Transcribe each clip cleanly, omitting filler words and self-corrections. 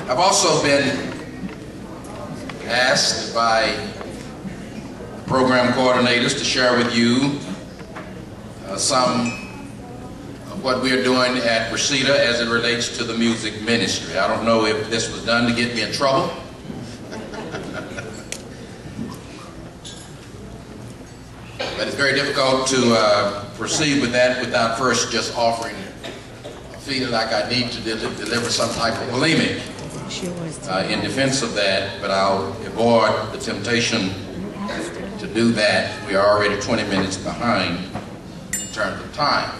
I've also been asked by program coordinators to share with you some of what we are doing at Reseda as it relates to the music ministry. I don't know if this was done to get me in trouble. But it's very difficult to proceed with that without first just offering a feeling like I need to deliver some type of polemic in defense of that, but I'll avoid the temptation to do that. We are already 20 minutes behind in terms of time.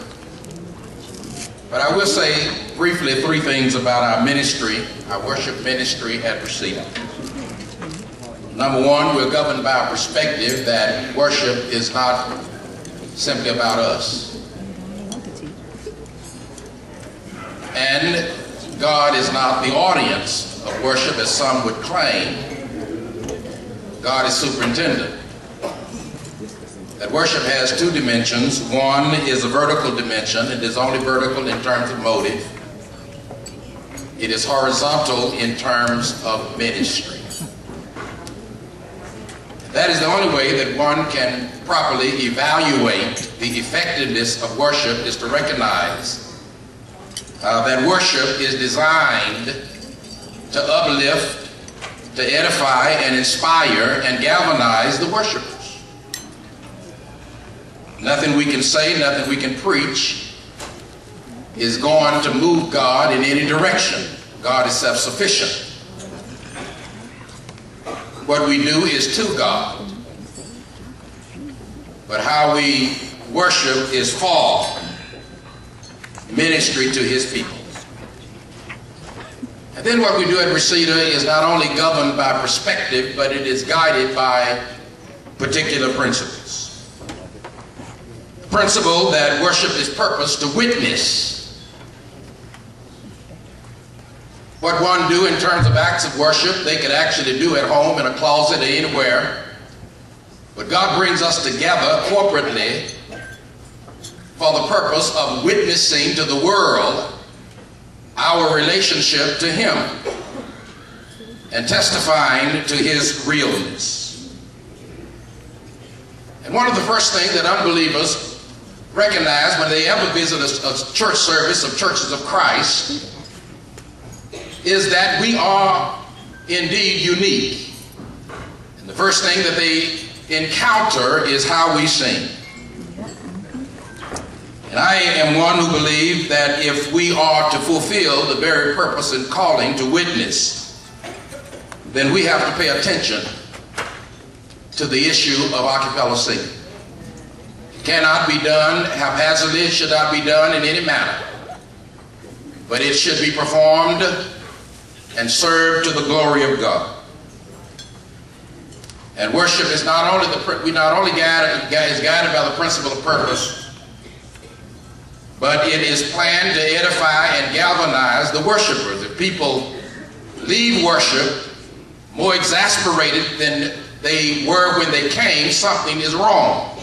But I will say briefly 3 things about our ministry, our worship ministry at Reseda. Number 1, we're governed by a perspective that worship is not simply about us. And God is not the audience of worship as some would claim. God is superintendent. That worship has 2 dimensions. One is a vertical dimension. It is only vertical in terms of motive. It is horizontal in terms of ministry. That is the only way that one can properly evaluate the effectiveness of worship, is to recognize that worship is designed to uplift, to edify and inspire and galvanize the worshipers. Nothing we can say, nothing we can preach is going to move God in any direction. God is self-sufficient. What we do is to God. But how we worship is for ministry to his people. And then what we do at Reseda is not only governed by perspective, but it is guided by particular principles. The principle that worship is purposed to witness. What one do in terms of acts of worship, they could actually do at home, in a closet, or anywhere. But God brings us together corporately for the purpose of witnessing to the world our relationship to him and testifying to his realness. And one of the first things that unbelievers recognize when they ever visit a church service of Churches of Christ is that we are indeed unique. And the first thing that they encounter is how we sing. And I am one who believes that if we are to fulfill the very purpose and calling to witness, then we have to pay attention to the issue of a cappella singing. It cannot be done haphazardly, it should not be done in any manner. But it should be performed and served to the glory of God. And worship is not only guided by the principle of purpose, but it is planned to edify and galvanize the worshipers. If people leave worship more exasperated than they were when they came, something is wrong.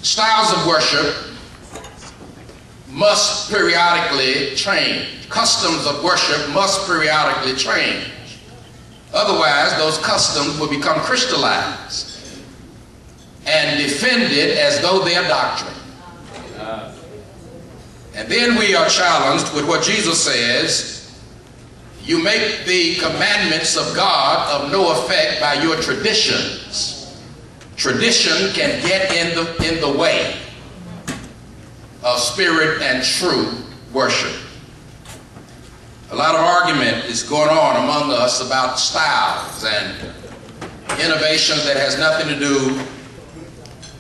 Styles of worship must periodically change. Customs of worship must periodically change. Otherwise, those customs will become crystallized and defended as though they are doctrine. And then we are challenged with what Jesus says: you make the commandments of God of no effect by your traditions. Tradition can get in the way of spirit and true worship. A lot of argument is going on among us about styles and innovations that has nothing to do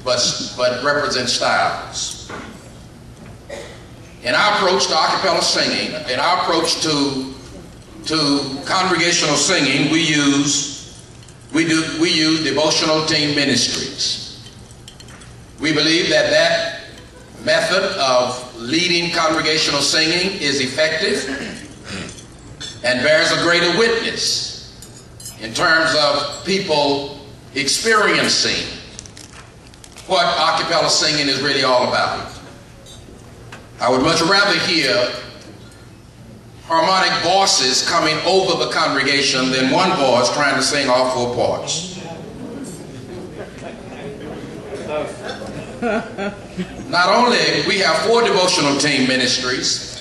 but represent styles. In our approach to a cappella singing, in our approach to congregational singing, we use devotional team ministries. We believe that method of leading congregational singing is effective and bears a greater witness in terms of people experiencing what a cappella singing is really all about. I would much rather hear harmonic voices coming over the congregation than one voice trying to sing all four parts. Not only we have 4 devotional team ministries,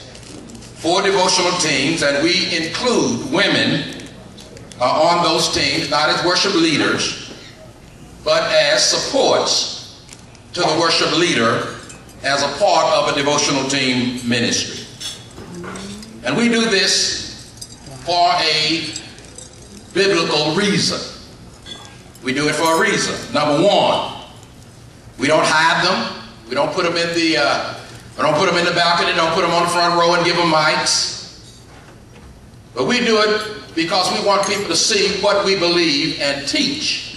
4 devotional teams, and we include women on those teams, not as worship leaders, but as supports to the worship leader as a part of a devotional team ministry. And we do this for a biblical reason. We do it for a reason. Number one, we don't hide them. We don't put them in the balcony, don't put them on the front row and give them mics. But we do it because we want people to see what we believe and teach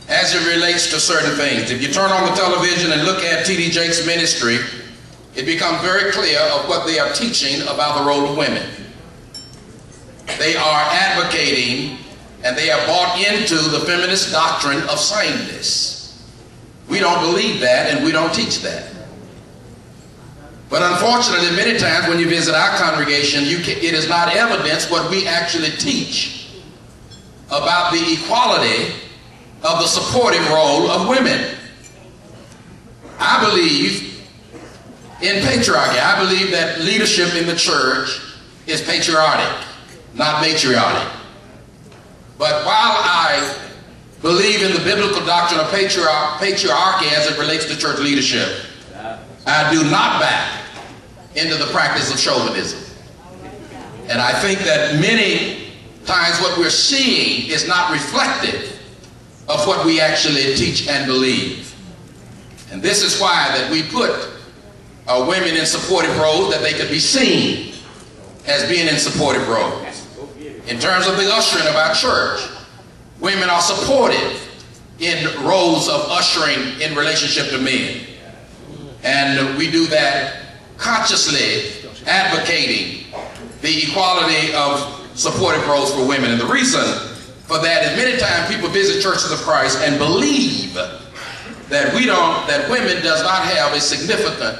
as it relates to certain things. If you turn on the television and look at T.D. Jakes' ministry, it becomes very clear of what they are teaching about the role of women. They are advocating and they are bought into the feminist doctrine of sameness. We don't believe that and we don't teach that. But unfortunately, many times when you visit our congregation, it is not evidence what we actually teach about the equality of the supportive role of women. I believe in patriarchy. I believe that leadership in the church is patriotic, not matriarchic. But while I believe in the biblical doctrine of patriarchy as it relates to church leadership, I do not back into the practice of chauvinism. And I think that many times what we're seeing is not reflective of what we actually teach and believe. And this is why that we put women in supportive roles, that they could be seen as being in supportive roles. In terms of the ushering of our church, women are supportive in roles of ushering in relationship to men. And we do that consciously advocating the equality of supportive roles for women. And the reason for that is many times people visit churches of Christ and believe that women does not have a significant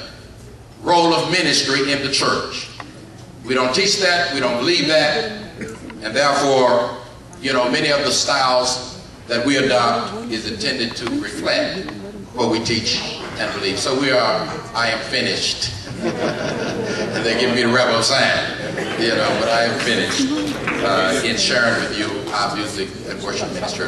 role of ministry in the church. We don't teach that, we don't believe that, and therefore, many of the styles that we adopt is intended to reflect what we teach and believe. So I am finished. And they give me the rebel sign, but I am finished in sharing with you our music and worship ministry.